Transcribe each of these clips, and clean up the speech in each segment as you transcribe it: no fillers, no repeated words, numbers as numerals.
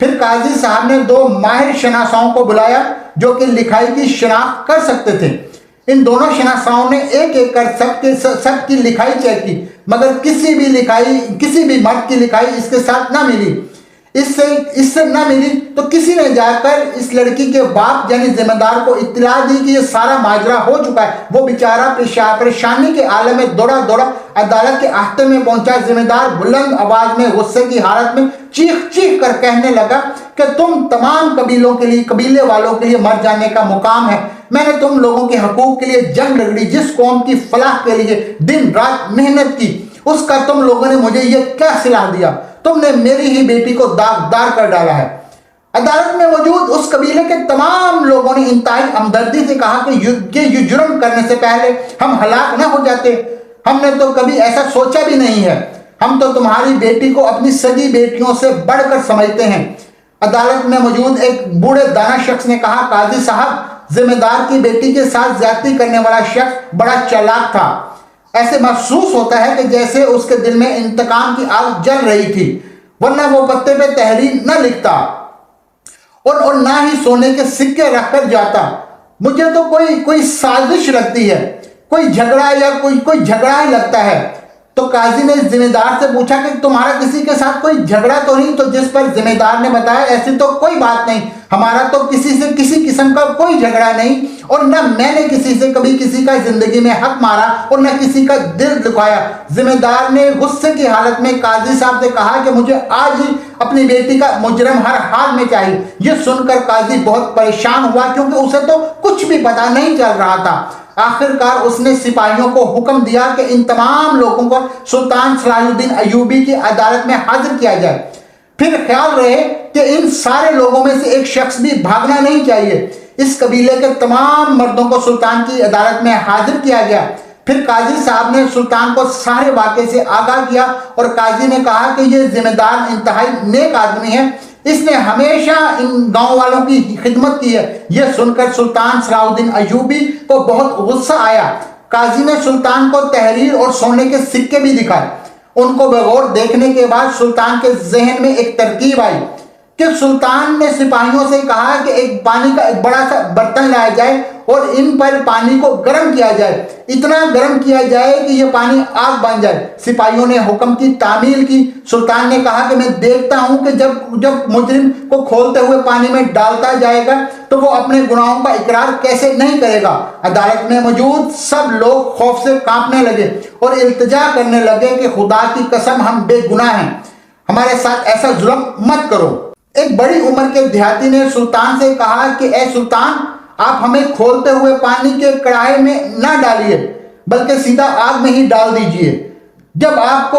پھر قاضی صاحب نے 2 ماہر شناساؤں کو بلایا جو کہ لکھائی کی شناخت کر سکتے تھے۔ ان دونوں شناساؤں نے ایک ایک کر سب کی لکھائی چیک کی، مگر کسی بھی مرد کی لکھائی اس کے ساتھ نہ ملی۔ اس سے نہ ملی تو کسی نے جا کر اس لڑکی کے باپ یعنی ذمہ دار کو اطلاع دی کہ یہ سارا ماجرا ہو چکا ہے۔ وہ بیچارہ پریشانی کے عالم میں دوڑا عدالت کے احاطے میں پہنچا۔ ذمہ دار بلند آواز میں غصے کی حالت میں چیخ کر کہنے لگا کہ تم تمام قبیلے والوں کے لیے مر جانے کا مقام ہے۔ میں نے تم لوگوں کے حقوق کے لیے جنگ لڑی، جس قوم کی فلاح کے لیے دن رات محنت کی، اس کا تم لوگوں نے مجھے یہ کیا صلاح دیا؟ تم نے میری ہی بیٹی کو داغدار کر ڈالا ہے۔ عدالت میں موجود اس قبیلے کے تمام لوگوں نے انتہائی ہمدردی سے کہا کہ یہ جرم کرنے سے پہلے ہم ہلاک نہ ہو جاتے۔ ہم نے تو کبھی ایسا سوچا بھی نہیں ہے۔ ہم تو تمہاری بیٹی کو اپنی سگی بیٹیوں سے بڑھ کر سمجھتے ہیں۔ عدالت میں موجود ایک بوڑھے دانا شخص نے کہا، قاضی صاحب، ذمہ دار کی بیٹی کے ساتھ زیادتی کرنے والا شخص بڑا چالاک تھا۔ ایسے محسوس ہوتا ہے کہ جیسے اس کے دل میں انتقام کی آگ جل رہی تھی، ورنہ وہ پتے پہ تحریر نہ لکھتا اور نہ ہی سونے کے سکے رکھ کر جاتا۔ مجھے تو کوئی سازش لگتی ہے، کوئی جھگڑا ہی لگتا ہے۔ تو قاضی نے ذمہ دار سے پوچھا کہ تمہارا کسی کے ساتھ کوئی جھگڑا تو نہیں؟ تو جس پر ذمہ دار نے بتایا، ایسی تو کوئی بات نہیں، ہمارا تو کسی سے کسی قسم کا کوئی جھگڑا نہیں، اور نہ میں نے کسی سے کبھی کسی کا زندگی میں حق مارا اور نہ کسی کا دل دکھایا۔ ذمہ دار نے غصے کی حالت میں قاضی صاحب سے کہا کہ مجھے آج ہی اپنی بیٹی کا مجرم ہر حال میں چاہیے۔ یہ سن کر قاضی بہت پریشان ہوا، کیونکہ اسے تو کچھ بھی پتہ نہیں چل رہا تھا۔ آخر کار اس نے سپاہیوں کو حکم دیا کہ ان تمام لوگوں کو سلطان صلاح الدین ایوبی کی عدالت میں حاضر کیا جائے۔ پھر خیال رہے کہ ان سارے لوگوں میں سے ایک شخص بھی بھاگنا نہیں چاہیے۔ اس قبیلے کے تمام مردوں کو سلطان کی عدالت میں حاضر کیا گیا۔ پھر قاضی صاحب نے سلطان کو سارے واقعے سے آگاہ کیا اور قاضی نے کہا کہ یہ ذمہ دار انتہائی نیک آدمی ہے، اس نے ہمیشہ ان گاؤں والوں کی خدمت کی ہے۔ یہ سن کر سلطان صلاح الدین ایوبی کو بہت غصہ آیا۔ قاضی نے سلطان کو تحریر اور سونے کے سکے بھی دکھائے۔ ان کو بغور دیکھنے کے بعد سلطان کے ذہن میں ایک ترکیب آئی کہ سلطان نے سپاہیوں سے کہا کہ ایک پانی کا ایک بڑا سا برتن لایا جائے اور ان پر پانی کو گرم کیا جائے، اتنا گرم کیا جائے کہ یہ پانی آگ بن جائے۔ سپاہیوں نے حکم کی تعمیل کی۔ سلطان نے کہا کہ میں دیکھتا ہوں کہ جب مجرم کو کھولتے ہوئے پانی میں ڈالتا جائے گا تو وہ اپنے گناہوں کا اقرار کیسے نہیں کرے گا۔ عدالت میں موجود سب لوگ خوف سے کانپنے لگے اور التجا کرنے لگے کہ خدا کی قسم ہم بے گناہ ہیں، ہمارے ساتھ ایسا ظلم مت کرو۔ ایک بڑی عمر کے دیہاتی نے سلطان سے کہا کہ اے سلطان، آپ ہمیں کھولتے ہوئے پانی کے کڑاہے میں نہ ڈالیے بلکہ سیدھا آگ میں ہی ڈال دیجئے۔ جب آپ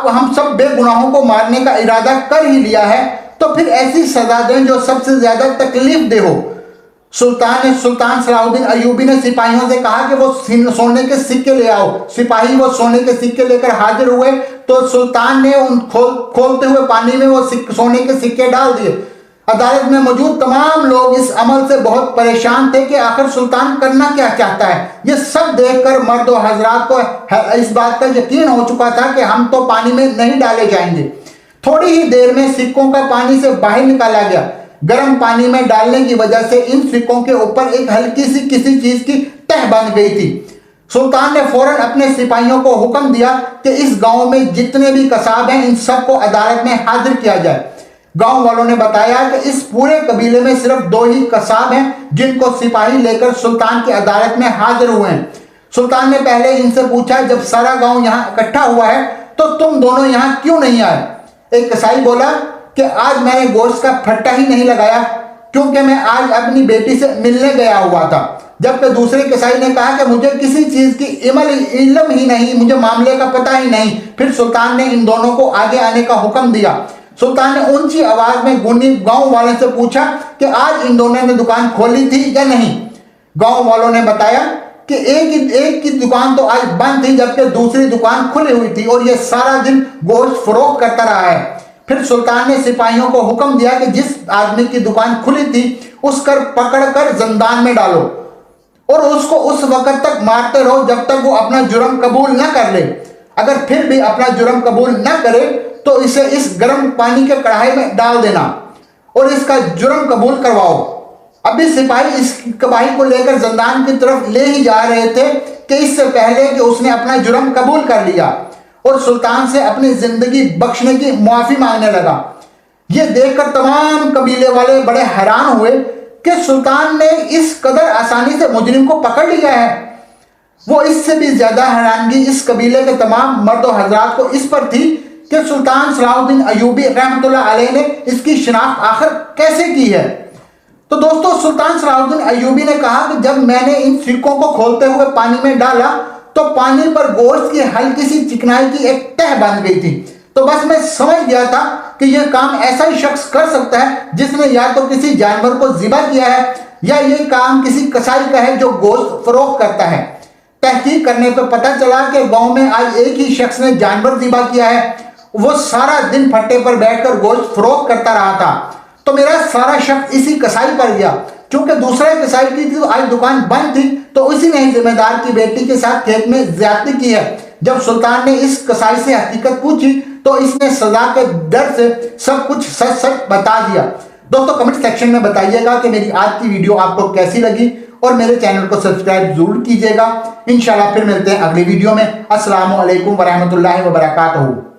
ہم سب بے گناہوں کو مارنے کا ارادہ کر ہی لیا ہے تو پھر ایسی سزا دیں جو سب سے زیادہ تکلیف دہ ہو۔ سلطان صلاح الدین ایوبی نے سپاہیوں سے کہا کہ وہ سونے کے سکے لے آؤ۔ سپاہی وہ سونے کے سکے لے کر حاضر ہوئے تو سلطان نے ان کھولتے ہوئے پانی میں وہ سونے کے سکے ڈال دیے۔ عدالت میں موجود تمام لوگ اس عمل سے بہت پریشان تھے کہ آخر سلطان کرنا کیا چاہتا ہے۔ یہ سب دیکھ کر مرد و حضرات کو اس بات کا یقین ہو چکا تھا کہ ہم تو پانی میں نہیں ڈالے جائیں گے۔ تھوڑی ہی دیر میں سکوں کا پانی سے باہر نکالا گیا۔ گرم پانی میں ڈالنے کی وجہ سے ان سکوں کے اوپر ایک ہلکی سی کسی چیز کی تہ بن گئی تھی۔ سلطان نے فوراً اپنے سپاہیوں کو حکم دیا کہ اس گاؤں میں جتنے بھی قصاب ہیں ان سب کو عدالت میں حاضر کیا جائے۔ گاؤں والوں نے بتایا کہ اس پورے قبیلے میں صرف 2 ہی قصاب ہیں جن کو سپاہی لے کر سلطان کی عدالت میں حاضر ہوئے ہیں۔ سلطان نے پہلے ان سے پوچھا، جب سارا گاؤں یہاں اکٹھا ہوا ہے تو تم دونوں یہاں کیوں نہیں آئے؟ ایک قصائی بولا کہ آج میں نے گوشت کا پھٹا ہی نہیں لگایا کیونکہ میں آج اپنی بیٹی سے ملنے گیا ہوا تھا۔ جبکہ دوسرے قصائی نے کہا کہ مجھے کسی چیز کی علم ہی نہیں، مجھے معاملے کا پتہ ہی نہیں۔ پھر سلطان نے ان دونوں کو آگے آنے کا حکم دیا۔ سلطان نے اونچی آواز میں گونی گاؤں والوں سے پوچھا کہ آج ان دونوں نے دکان کھولی تھی یا نہیں۔ گاؤں والوں نے بتایا کہ ایک کی دکان تو آج بند تھی جبکہ دوسری دکان کھلی ہوئی تھی اور یہ سارا دن گوشت فروخت کرتا رہا ہے۔ پھر سلطان نے سپاہیوں کو حکم دیا کہ جس آدمی کی دکان کھلی تھی اس کو پکڑ کر زندان میں ڈالو اور اس کو اس وقت تک مارتے رہو جب تک وہ اپنا جرم قبول نہ کر لے۔ اگر پھر بھی اپنا جرم قبول نہ کرے تو اسے اس گرم پانی کے کڑاہے میں ڈال دینا۔ اور اس کا جرم قبول کرواؤ۔ ابھی سپاہی اس گواہی کو لے کر زندان کی طرف لے ہی جا رہے تھے کہ اس سے پہلے کہ اس نے اپنا جرم قبول کر لیا اور سلطان سے اپنی زندگی بخشنے کی معافی مانگنے لگا۔ یہ دیکھ کر تمام قبیلے والے بڑے حیران ہوئے کہ سلطان نے اس قدر آسانی سے مجرم کو پکڑ لیا ہے۔ وہ اس سے بھی زیادہ حیرانگی اس قبیلے کے تمام مرد و حضرات کو اس پر تھی کہ سلطان صلاح الدین ایوبی رحمۃ اللہ علیہ نے اس کی شناخت آخر کیسے کی ہے۔ تو دوستو، سلطان صلاح الدین ایوبی نے کہا کہ جب میں نے ان سکوں کو کھولتے ہوئے پانی میں ڈالا تو پانی پر گوشت کی ہلکی سی چکنائی کی ایک تہ بن گئی تھی۔ تو بس میں سمجھ گیا تھا کہ یہ کام ایسا ہی شخص کر سکتا ہے جس نے یا تو کسی جانور کو ذبح کیا ہے یا یہ کام کسی کسائی کا ہے جو گوشت فروخت کرتا ہے۔ تحقیق کرنے پہ پتہ چلا کہ گاؤں میں آج ایک ہی شخص نے جانور ذبح کیا ہے۔ وہ سارا دن پھٹے پر بیٹھ کر گوشت فروخت کرتا رہا تھا۔ تو میرا سارا شک اسی کسائی پر گیا۔ چونکہ دوسرے کسائی کی تھی تو آج دکان بند تھی، تو اسی نے ہی ذمہ دار کی بیٹی کے ساتھ کھیت میں زیادتی کی ہے۔ جب سلطان نے اس کسائی سے حقیقت پوچھی تو اس نے سزا کے ڈر سے سب کچھ سچ سچ بتا دیا۔ دوستو، کمنٹ سیکشن میں بتائیے گا کہ میری آج کی ویڈیو آپ کو کیسی لگی اور میرے چینل کو سبسکرائب ضرور کیجیے گا۔ انشاءاللہ پھر ملتے ہیں اگلی ویڈیو میں۔ السلام علیکم ورحمۃ اللہ وبرکاتہ۔